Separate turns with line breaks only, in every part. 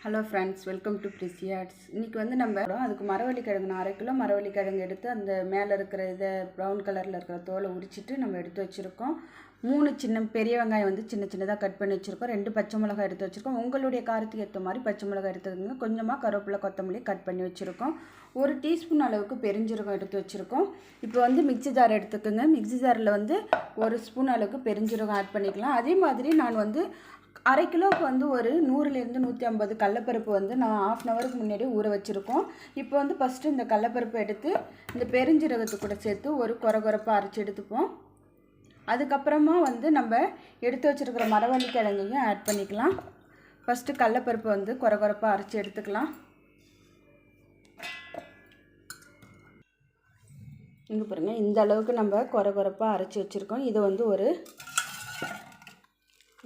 Hello friends, welcome to பிரிசியாட்ஸ். இன்றைக்கி வந்து நம்ம அதுக்கு மரவள்ளி கிழங்கு 1/2 கிலோ மரவள்ளி கிழங்கு எடுத்து அந்த மேலே இருக்கிற இதை ப்ரௌன் கலரில் இருக்கிற தோலை உரிச்சிட்டு நம்ம எடுத்து வச்சுருக்கோம். 3 சின்ன பெரிய வெங்காயம் வந்து சின்ன சின்னதாக கட் பண்ணி வச்சுருக்கோம். 2 பச்சை மிளகாய் எடுத்து வச்சுருக்கோம். உங்களுடைய காரத்துக்கு ஏற்ற மாதிரி பச்சை மிளகாய் எடுத்துக்கோங்க. கொஞ்சமாக கருவேப்பிலை கொத்தமல்லி கட் பண்ணி வச்சுருக்கோம். 1 டீஸ்பூன் அளவுக்கு பெருஞ்சீரகம் எடுத்து வச்சுருக்கோம். இப்போ வந்து மிக்ஸி ஜார் எடுத்துக்கோங்க. மிக்ஸி ஜாரில் வந்து 1 ஸ்பூன் அளவுக்கு பெருஞ்சீரகம் ஆட் பண்ணிக்கலாம். அதே மாதிரி நான் வந்து 1/2 கிலோவுக்கு வந்து ஒரு 100லேருந்து 150 கடலப்பருப்பு வந்து நான் 1/2 ஹவருக்கு முன்னாடி ஊற வச்சுருக்கோம். இப்போ வந்து ஃபஸ்ட்டு இந்த கடலப்பருப்பு எடுத்து இந்த பெருஞ்சீரகத்து கூட சேர்த்து ஒரு கொரகொரப்பாக அரைச்சி எடுத்துப்போம். அதுக்கப்புறமா வந்து நம்ம எடுத்து வச்சுருக்கிற மரவள்ளி கிழங்கையும் ஆட் பண்ணிக்கலாம். ஃபஸ்ட்டு கடலப்பருப்பு வந்து கொரகொரப்பாக அரைச்சி எடுத்துக்கலாம். இங்கே பாருங்கள், இந்த அளவுக்கு நம்ம கொரகொரப்பாக அரைச்சி வச்சுருக்கோம். இது வந்து ஒரு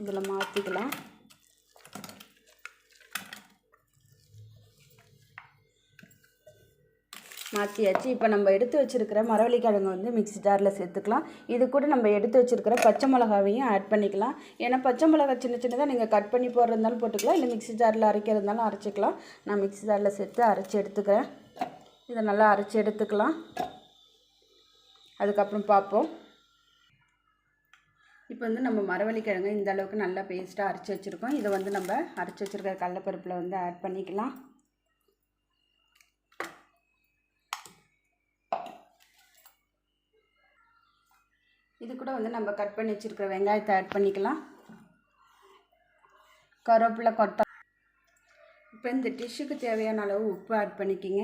இதில் மாற்றிக்கலாம். மாற்றியாச்சு. இப்போ நம்ம எடுத்து வச்சுருக்கிற மரவள்ளி கிழங்கு வந்து மிக்ஸி ஜாரில் சேர்த்துக்கலாம். இது கூட நம்ம எடுத்து வச்சுருக்கிற பச்சை மிளகாவையும் ஆட் பண்ணிக்கலாம். ஏன்னா பச்சை மிளகா சின்ன சின்னதாக நீங்கள் கட் பண்ணி போடுறதுனாலும் போட்டுக்கலாம், இல்லை மிக்ஸி ஜாரில் அரைக்கிறதுனாலும் அரைச்சிக்கலாம். நான் மிக்ஸி ஜாரில் சேர்த்து அரைச்சி எடுத்துக்கிறேன். இதை நல்லா அரைச்சி எடுத்துக்கலாம். அதுக்கப்புறம் பார்ப்போம். இப்போ வந்து நம்ம மரவள்ளி கிழங்கு இந்த அளவுக்கு நல்லா பேஸ்ட்டாக அரைச்சி வச்சுருக்கோம். இதை வந்து நம்ம அரைச்சி வச்சுருக்கிற கடலப்பருப்பில் வந்து ஆட் பண்ணிக்கலாம். இது கூட வந்து நம்ம கட் பண்ணி வச்சுருக்கிற வெங்காயத்தை ஆட் பண்ணிக்கலாம். கருவேப்பிலை கொட்டை. இப்போ இந்த டிஷ்ஷுக்கு தேவையான அளவு உப்பு ஆட் பண்ணிக்கிங்க.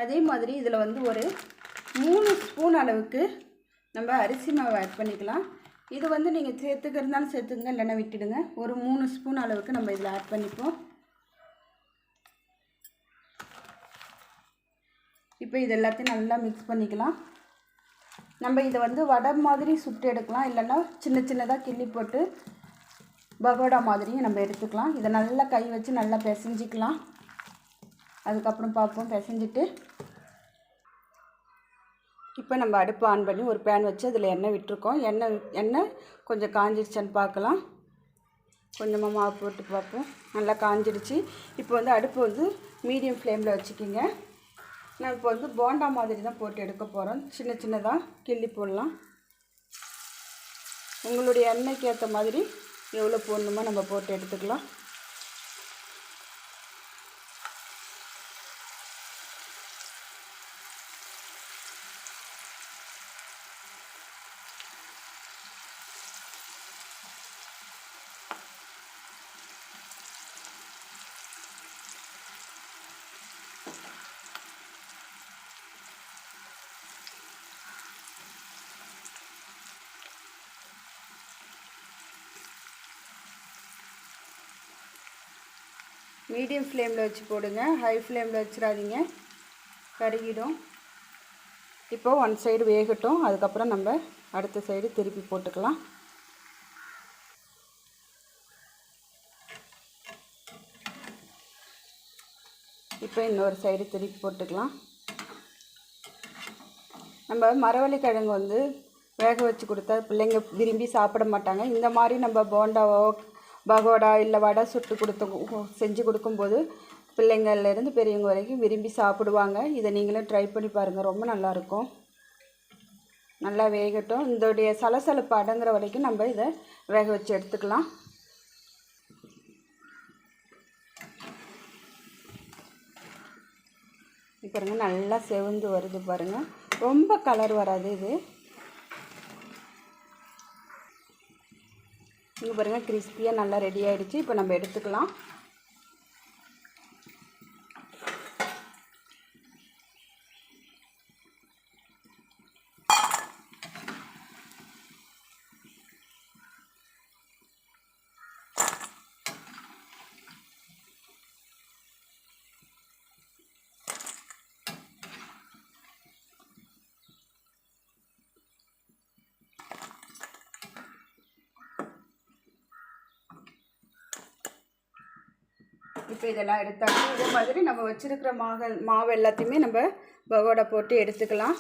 அதே மாதிரி இதில் வந்து ஒரு 3 ஸ்பூன் அளவுக்கு நம்ம அரிசி மாவு ஆட் பண்ணிக்கலாம். இது வந்து நீங்கள் சேர்த்துக்கிறதுனாலும் சேர்த்துக்குங்க, இல்லைன்னா விட்டுடுங்க. ஒரு 3 ஸ்பூன் அளவுக்கு நம்ம இதில் ஆட் பண்ணிப்போம். இப்போ இது எல்லாத்தையும் நல்லா மிக்ஸ் பண்ணிக்கலாம். நம்ம இதை வந்து வடை மாதிரி சுட்டு எடுக்கலாம், இல்லைன்னா சின்ன சின்னதாக கிள்ளி போட்டு பகோடா மாதிரியும் நம்ம எடுத்துக்கலாம். இதை நல்லா கை வச்சு நல்லா பிசைஞ்சிக்கலாம். அதுக்கப்புறம் பார்ப்போம். பிசைஞ்சிட்டு இப்போ நம்ம அடுப்பு ஆன் பண்ணி ஒரு பேன் வச்சு அதில் எண்ணெய் விட்டுருக்கோம். எண்ணெய் கொஞ்சம் காஞ்சிடுச்சான்னு பார்க்கலாம். கொஞ்சமாக மாவு போட்டு பார்ப்போம். நல்லா காஞ்சிடுச்சு. இப்போ வந்து அடுப்பு வந்து மீடியம் ஃப்ளேமில் வச்சுக்கிங்க. நான் இப்போ வந்து போண்டா மாதிரி தான் போட்டு எடுக்க போகிறோம். சின்ன சின்னதாக கிள்ளி போடலாம். உங்களுடைய எண்ணெய்க்கு ஏற்ற மாதிரி எவ்வளோ போடணுமோ நம்ம போட்டு எடுத்துக்கலாம். மீடியம் ஃப்ளேமில் வச்சு போடுங்க, ஹை ஃப்ளேமில் வச்சிடாதீங்க, கருகிடும். இப்போ 1 சைடு வேகட்டும். அதுக்கப்புறம் நம்ம அடுத்த சைடு திருப்பி போட்டுக்கலாம். இப்போ இன்னொரு சைடு திருப்பி போட்டுக்கலாம். நம்ம மரவள்ளி கிழங்கு வந்து வேக வச்சு கொடுத்தா பிள்ளைங்க விரும்பி சாப்பிட மாட்டாங்க. இந்த மாதிரி நம்ம போண்டாவோ பகோடா இல்லை வடை சுட்டு செஞ்சு கொடுக்கும்போது பிள்ளைங்கள்லேருந்து பெரியவங்க வரைக்கும் விரும்பி சாப்பிடுவாங்க. இதை நீங்களும் ட்ரை பண்ணி பாருங்கள், ரொம்ப நல்லாயிருக்கும். நல்லா வேகட்டும். இதோடைய சலசலப்பு அடங்குற வரைக்கும் நம்ம இதை வேக வச்சு எடுத்துக்கலாம். பாருங்கள், நல்லா செவந்து வருது பாருங்கள். ரொம்ப கலர் வராது இது. இங்கே பாருங்கள், கிறிஸ்பியாக நல்லா ரெடி ஆகிடுச்சு. இப்போ நம்ம எடுத்துக்கலாம். இப்போ இதெல்லாம் எடுத்தாச்சு. இதே மாதிரி நம்ம வச்சுருக்கிற மாவு எல்லாத்தையுமே நம்ம பகோடா போட்டு எடுத்துக்கலாம்.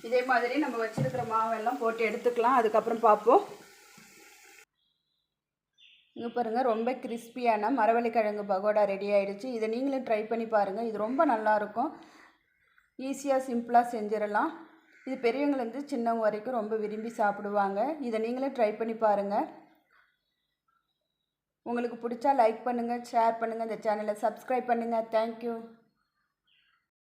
இதே மாதிரி நம்ம வச்சுருக்கிற மாவெல்லாம் போட்டு எடுத்துக்கலாம். அதுக்கப்புறம் பார்ப்போம். இங்கே பாருங்கள், ரொம்ப கிறிஸ்பியான மரவள்ளிக்கிழங்கு பகோடா ரெடி ஆகிடுச்சு. இதை நீங்களும் ட்ரை பண்ணி பாருங்கள். இது ரொம்ப நல்லாயிருக்கும். ஈஸியாக சிம்பிளாக செஞ்சிடலாம். இது பெரியவங்கலேருந்து சின்னவங்க வரைக்கும் ரொம்ப விரும்பி சாப்பிடுவாங்க. இதை நீங்களும் ட்ரை பண்ணி பாருங்கள். உங்களுக்கு பிடிச்சா லைக் பண்ணுங்கள், ஷேர் பண்ணுங்கள், இந்த சேனலை சப்ஸ்கிரைப் பண்ணுங்கள். தேங்க்யூ.